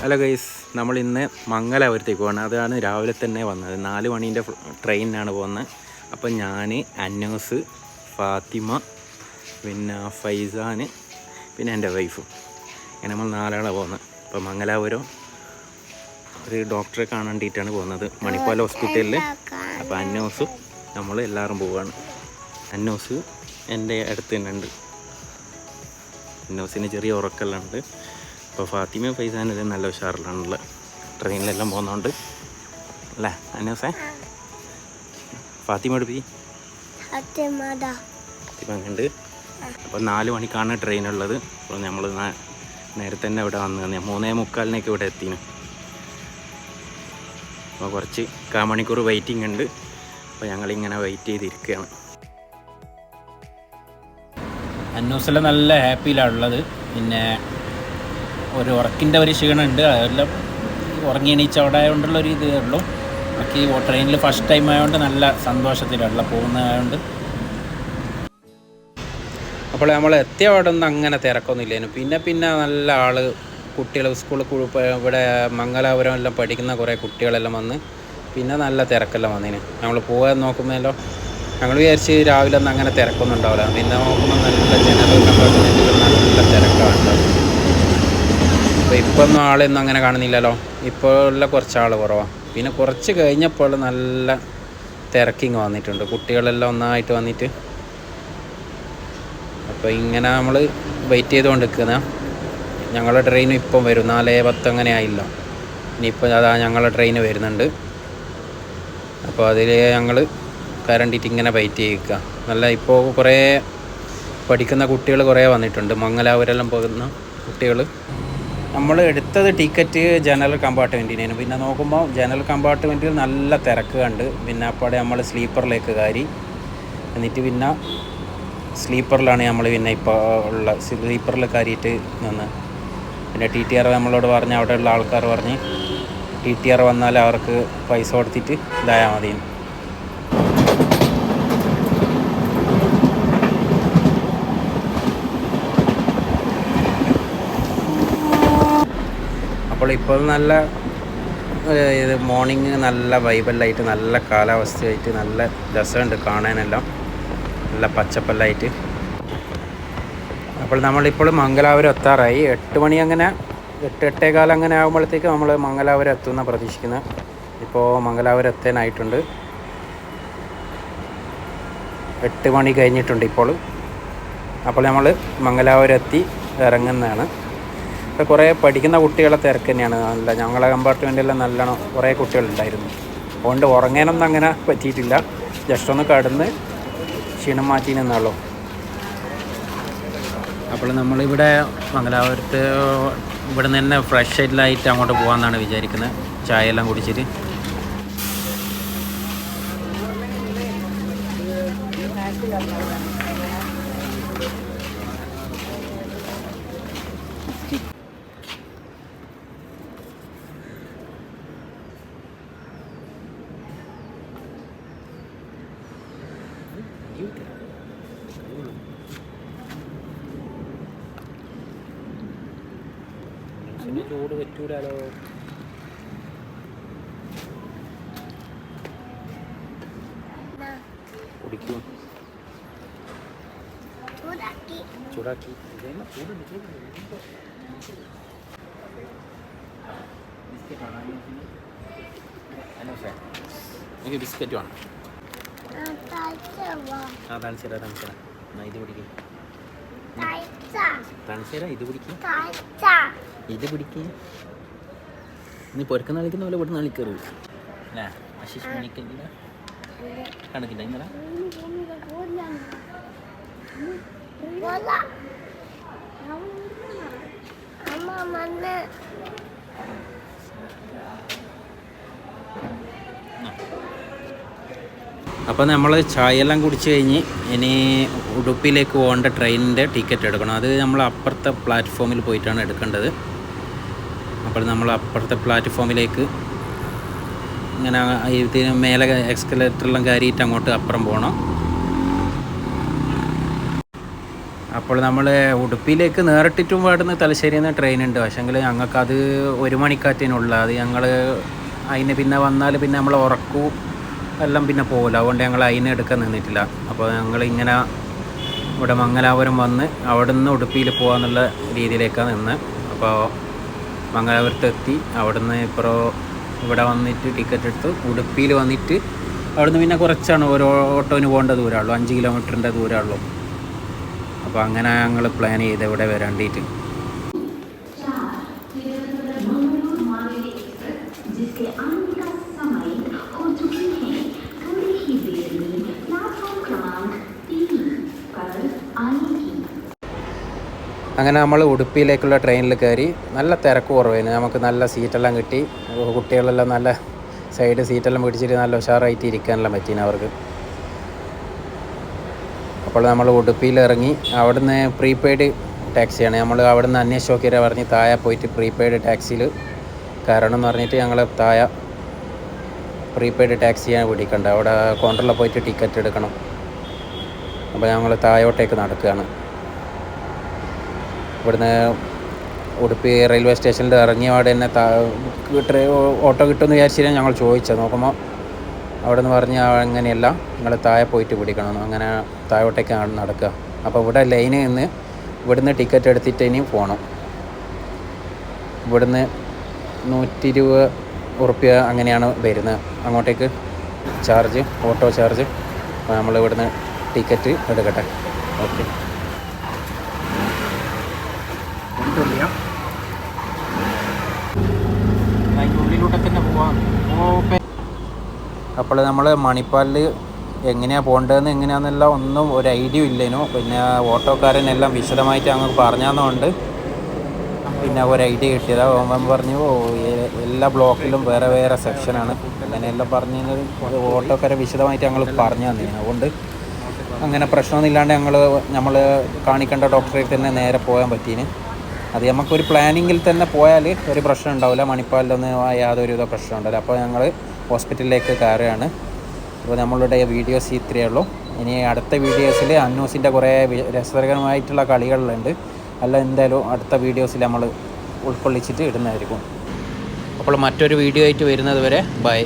Hello guys, നമ്മൾ ഇന്ന് മംഗലാപുരത്തേക്ക് പോകണം. അതാണ് രാവിലെ തന്നെ വന്നത്. 4 മണീൻ്റെ ട്രെയിനിനാണ് പോകുന്നത്. അപ്പം ഞാൻ, അന്നൂസ്, ഫാത്തിമ, പിന്നെ ഫൈസാൻ, പിന്നെ എൻ്റെ വൈഫും, അങ്ങനെ നമ്മൾ 4 ആളാണ് പോകുന്നത്. അപ്പോൾ മംഗലാപുരം ഒരു ഡോക്ടറെ കാണാൻ വേണ്ടിയിട്ടാണ് പോകുന്നത്, മണിപ്പാൽ ഹോസ്പിറ്റലിൽ. അപ്പോൾ അന്നൂസും നമ്മൾ എല്ലാവരും പോവുകയാണ്. അന്നൂസ് എൻ്റെ അടുത്ത് തന്നെ ഉണ്ട്. അന്നൂസിന് ചെറിയ ഉറക്കെല്ലാം ഉണ്ട്. അപ്പോൾ ഫാത്തിമയും ഫൈസാനും നല്ല ഉഷാറിലാണുള്ളത്. ട്രെയിനിലെല്ലാം പോകുന്നതുകൊണ്ട് അല്ലേ അന്നൂസേ? ഫാത്തിമ എടുപ്പി ഉണ്ട്. അപ്പോൾ 4 മണിക്കാണ് ട്രെയിനുള്ളത്. അപ്പോൾ നമ്മൾ നേരത്തെ തന്നെ ഇവിടെ വന്ന് 3:45 ഇവിടെ എത്തിന്. അപ്പോൾ കുറച്ച് മണിക്കൂർ വെയിറ്റിംഗ് ഉണ്ട്. അപ്പോൾ ഞങ്ങളിങ്ങനെ വെയിറ്റ് ചെയ്തിരിക്കുകയാണ്. അന്നൂസെല്ലാം നല്ല ഹാപ്പിയിലാണുള്ളത്. പിന്നെ ഒരു ഉറക്കിൻ്റെ ഒരു ക്ഷീണമുണ്ട്. അതെല്ലാം ഉറങ്ങി എണീച്ച അവിടെ ആയതുകൊണ്ടുള്ളൊരു ഇതേ ഉള്ളൂ. ബാക്കി ട്രെയിനിൽ ഫസ്റ്റ് ടൈം ആയതുകൊണ്ട് നല്ല സന്തോഷത്തിലുള്ള പോകുന്നതായതുകൊണ്ട്. അപ്പോൾ നമ്മൾ എത്തിയ അവിടെ ഒന്നും അങ്ങനെ തിരക്കൊന്നുമില്ലേനു. പിന്നെ നല്ല കുട്ടികൾ സ്കൂളിൽ ഇവിടെ മംഗലാപുരം എല്ലാം പഠിക്കുന്ന കുറേ കുട്ടികളെല്ലാം വന്ന് പിന്നെ നല്ല തിരക്കെല്ലാം വന്നതിന്. നമ്മൾ പോകാൻ നോക്കുമ്പോഴല്ലോ ഞങ്ങൾ വിചാരിച്ച് രാവിലെ ഒന്നും അങ്ങനെ തിരക്കൊന്നും ഉണ്ടാവില്ല. പിന്നെ നോക്കുമ്പോൾ നല്ല ജനറൽ കമ്പാർട്ട്മെൻറ്റിൽ നല്ല തിരക്കാണ്. അപ്പോൾ ഇപ്പൊന്നും ആളൊന്നും അങ്ങനെ കാണുന്നില്ലല്ലോ. ഇപ്പോൾ കുറച്ച് ആൾ കുറവാണ്. പിന്നെ കുറച്ച് കഴിഞ്ഞപ്പോൾ നല്ല തിരക്കിങ് വന്നിട്ടുണ്ട്. കുട്ടികളെല്ലാം ഒന്നായിട്ട് വന്നിട്ട്. അപ്പോൾ ഇങ്ങനെ നമ്മൾ വെയിറ്റ് ചെയ്തുകൊണ്ട് നിൽക്കുന്ന ഞങ്ങളുടെ ട്രെയിൻ ഇപ്പം വരും. 4:10 അങ്ങനെ ആയില്ല. ഇനിയിപ്പോൾ അതാ ഞങ്ങളുടെ ട്രെയിൻ വരുന്നുണ്ട്. അപ്പോൾ അതിൽ ഞങ്ങൾ കയറണ്ടിട്ട് ഇങ്ങനെ വെയിറ്റ് ചെയ്യിക്കുക. നല്ല ഇപ്പോൾ കുറേ പഠിക്കുന്ന കുട്ടികൾ കുറേ വന്നിട്ടുണ്ട്. മംഗലാപുരെല്ലാം പോകുന്ന കുട്ടികൾ. നമ്മൾ എടുത്തത് ടിക്കറ്റ് ജനറൽ കമ്പാർട്ട്മെൻറ്റിനേനു. പിന്നെ നോക്കുമ്പോൾ ജനറൽ കമ്പാർട്ട്മെൻറ്റിൽ നല്ല തിരക്ക് കണ്ട്. പിന്നെ അപ്പോഴേ നമ്മൾ സ്ലീപ്പറിലേക്ക് കയറി. എന്നിട്ട് പിന്നെ സ്ലീപ്പറിലാണ് നമ്മൾ പിന്നെ ഇപ്പോൾ ഉള്ള സ്ലീപ്പറിൽ കയറിയിട്ട് നിന്ന്. പിന്നെ TTR നമ്മളോട് പറഞ്ഞ് അവിടെയുള്ള ആൾക്കാർ പറഞ്ഞ് TTR വന്നാൽ അവർക്ക് പൈസ കൊടുത്തിട്ട് ഇതായാൽ മതി. അപ്പോൾ ഇപ്പോൾ നല്ല ഇത് മോർണിംഗ് നല്ല വൈബെല്ലായിട്ട് നല്ല കാലാവസ്ഥയായിട്ട് നല്ല രസമുണ്ട് കാണാനെല്ലാം. നല്ല പച്ചപ്പെല്ലായിട്ട്. അപ്പോൾ നമ്മളിപ്പോൾ മംഗലാപുരം എത്താറായി. 8 മണി അങ്ങനെ 8:15 അങ്ങനെ ആകുമ്പോഴത്തേക്ക് നമ്മൾ മംഗലാപുരം എത്തുമെന്നാണ് പ്രതീക്ഷിക്കുന്നത്. ഇപ്പോൾ മംഗലാപുരം എത്താനായിട്ടുണ്ട്. 8 മണി കഴിഞ്ഞിട്ടുണ്ട് ഇപ്പോൾ. അപ്പോൾ നമ്മൾ മംഗലാപുരം എത്തി ഇറങ്ങുന്നതാണ്. ഇപ്പോൾ കുറേ പഠിക്കുന്ന കുട്ടികളെ തിരക്ക് തന്നെയാണ്. നല്ല ഞങ്ങളെ കമ്പാർട്ട്മെൻറ്റെല്ലാം നല്ലോണം കുറേ കുട്ടികളുണ്ടായിരുന്നു. അതുകൊണ്ട് ഉറങ്ങാനൊന്നും അങ്ങനെ പറ്റിയിട്ടില്ല. ജസ്റ്റ് ഒന്ന് കടന്ന് ക്ഷീണം മാറ്റി നിന്നുള്ളൂ. അപ്പോൾ നമ്മളിവിടെ മംഗലാപുരത്ത് ഇവിടെ നിന്ന് തന്നെ ഫ്രഷ് ആയിട്ട് അങ്ങോട്ട് പോകാമെന്നാണ് വിചാരിക്കുന്നത്. ചായ എല്ലാം കുടിച്ചിട്ട്. ചൂട് പറ്റൂലോ. കുടിക്കൂ. ചൂടാക്കി എനിക്ക് ബിസ്ക്കറ്റ് വേണം. തണിച്ചേരാ ഇത് പിടിക്കും. തണിച്ചേരാ ഇത് പിടിക്കും. ഇത് പിടിക്കുക. നീ പൊരക്കുന്ന കളിക്കുന്ന പോലെ ഇവിടെ നാളിക്കറി അല്ലേ? ആശിഷ് മണിക്കില്ല കണക്കില്ല ഇന്നലെ. അപ്പോൾ നമ്മൾ ചായയെല്ലാം കുടിച്ച് കഴിഞ്ഞ് ഇനി ഉടുപ്പിലേക്ക് പോകേണ്ട ട്രെയിനിൻ്റെ ടിക്കറ്റ് എടുക്കണം. അത് നമ്മൾ അപ്പുറത്തെ പ്ലാറ്റ്ഫോമിൽ പോയിട്ടാണ് എടുക്കേണ്ടത്. അപ്പോൾ നമ്മൾ അപ്പുറത്തെ പ്ലാറ്റ്ഫോമിലേക്ക് ഇങ്ങനെ ഇതിന് മേലെ എക്സ്കലേറ്ററെല്ലാം കയറിയിട്ട് അങ്ങോട്ട് അപ്പുറം പോകണം. അപ്പോൾ നമ്മൾ ഉടുപ്പിയിലേക്ക് നേരിട്ടിട്ടും പാടുന്ന തലശ്ശേരിയിൽ നിന്ന് ട്രെയിൻ ഉണ്ട്. പക്ഷേങ്കിൽ ഞങ്ങൾക്കത് 1 മണിക്കാറ്റിനുള്ള അത് ഞങ്ങൾ അതിന് പിന്നെ വന്നാൽ പിന്നെ നമ്മൾ ഉറക്കവും എല്ലാം പിന്നെ പോകില്ല. അതുകൊണ്ട് ഞങ്ങൾ അതിനെ എടുക്കാൻ നിന്നിട്ടില്ല. അപ്പോൾ ഞങ്ങൾ ഇങ്ങനെ ഇവിടെ മംഗലാപുരം വന്ന് അവിടെ നിന്ന് ഉടുപ്പിയിൽ പോകാമെന്നുള്ള രീതിയിലേക്കാണ് നിന്ന്. അപ്പോൾ മംഗലാപുരത്തെത്തി അവിടുന്ന് ഇവിടെ വന്നിട്ട് ടിക്കറ്റ് എടുത്ത് ഉടുപ്പിയിൽ വന്നിട്ട് അവിടുന്ന് പിന്നെ കുറച്ചാണ് ഓരോ ഓട്ടോന് പോകേണ്ട ദൂരമുള്ളൂ, 5 കിലോമീറ്ററിൻ്റെ ദൂരമുള്ളൂ. അപ്പോൾ അങ്ങനെ ഞങ്ങൾ പ്ലാൻ ചെയ്ത് ഇവിടെ വരേണ്ടിയിട്ട്. അങ്ങനെ നമ്മൾ ഉടുപ്പിയിലേക്കുള്ള ട്രെയിനിൽ കയറി. നല്ല തിരക്ക് കുറവായിരുന്നു, നമുക്ക് നല്ല സീറ്റെല്ലാം കിട്ടി. കുട്ടികളെല്ലാം നല്ല സൈഡ് സീറ്റെല്ലാം പിടിച്ചിട്ട് നല്ല ഉഷാറായിട്ട് ഇരിക്കാനെല്ലാം പറ്റീന് അവർക്ക്. അപ്പോൾ നമ്മൾ ഉടുപ്പിയിൽ ഇറങ്ങി. അവിടുന്ന് പ്രീപെയ്ഡ് ടാക്സിയാണ്. നമ്മൾ അവിടുന്ന് അന്വേഷിച്ച് നോക്കിയാൽ പറഞ്ഞ് താഴെ പോയിട്ട് പ്രീപെയ്ഡ് ടാക്സിയിൽ കയറണം എന്ന് പറഞ്ഞിട്ട് ഞങ്ങൾ താഴെ പ്രീപെയ്ഡ് ടാക്സിയാണ് പിടിക്കേണ്ടത്. അവിടെ കൗണ്ടറിൽ പോയിട്ട് ടിക്കറ്റ് എടുക്കണം. അപ്പോൾ ഞങ്ങൾ താഴോട്ടേക്ക് നടക്കുകയാണ്. ഇവിടുന്ന് ഉടുപ്പി റെയിൽവേ സ്റ്റേഷനിൽ ഇറങ്ങിയ അവിടെ തന്നെ ഓട്ടോ കിട്ടുമെന്ന് വിചാരിച്ചിട്ടാണ് ഞങ്ങൾ ചോദിച്ചത്. നോക്കുമ്പോൾ അവിടെ നിന്ന് പറഞ്ഞ് അങ്ങനെയല്ല, നിങ്ങൾ താഴെ പോയിട്ട് പിടിക്കണം. അങ്ങനെ താഴോട്ടേക്കാണ് നടക്കുക. അപ്പോൾ ഇവിടെ ലൈനിൽ നിന്ന് ഇവിടുന്ന് ടിക്കറ്റ് എടുത്തിട്ട് ഇനിയും പോകണം. ഇവിടുന്ന് 120 ഉറുപ്പ്യ അങ്ങനെയാണ് വരുന്നത് അങ്ങോട്ടേക്ക് ചാർജ്, ഓട്ടോ ചാർജ്. അപ്പോൾ നമ്മൾ ഇവിടുന്ന് ടിക്കറ്റ് എടുക്കട്ടെ. ഓക്കെ, ഉള്ളിലൂടെ തന്നെ പോവാം. അപ്പോൾ നമ്മൾ മണിപ്പാലിൽ എങ്ങനെയാണ് പോകേണ്ടതെന്ന് എങ്ങനെയാണെന്നെല്ലാം ഒന്നും ഒരു ഐഡിയ ഇല്ലേനു. പിന്നെ ഓട്ടോക്കാരനെല്ലാം വിശദമായിട്ട് അങ്ങ് പറഞ്ഞതുകൊണ്ട് പിന്നെ ഒരു ഐഡിയ കിട്ടിയത്. അവൻ പറഞ്ഞു എല്ലാ ബ്ലോക്കിലും വേറെ വേറെ സെക്ഷനാണ്, അങ്ങനെയെല്ലാം പറഞ്ഞു. ഓട്ടോക്കാരെ വിശദമായിട്ട് ഞങ്ങൾ പറഞ്ഞു തന്നേന്. അതുകൊണ്ട് അങ്ങനെ പ്രശ്നമൊന്നുമില്ലാണ്ട് നമ്മൾ കാണിക്കേണ്ട ഡോക്ടറെ തന്നെ നേരെ പോകാൻ പറ്റീന്. അത് നമുക്കൊരു പ്ലാനിങ്ങിൽ തന്നെ പോയാൽ ഒരു പ്രശ്നം ഉണ്ടാവില്ല. മണിപ്പാലിലൊന്നും യാതൊരു വിധ പ്രശ്നം ഉണ്ടാവില്ല. അപ്പോൾ ഞങ്ങൾ ഹോസ്പിറ്റലിലേക്ക് കയറുകയാണ്. അപ്പോൾ നമ്മളുടെ വീഡിയോസ് ഇത്രയേ ഉള്ളൂ. ഇനി അടുത്ത വീഡിയോസിൽ അന്നൂസിൻ്റെ കുറേ രസകരമായിട്ടുള്ള കളികളുണ്ട്. അല്ല എന്തായാലും അടുത്ത വീഡിയോസിൽ നമ്മൾ ഉൾക്കൊള്ളിച്ചിട്ട് ഇടുന്നതായിരിക്കും. അപ്പോൾ മറ്റൊരു വീഡിയോ ആയിട്ട് വരുന്നത് വരെ ബൈ.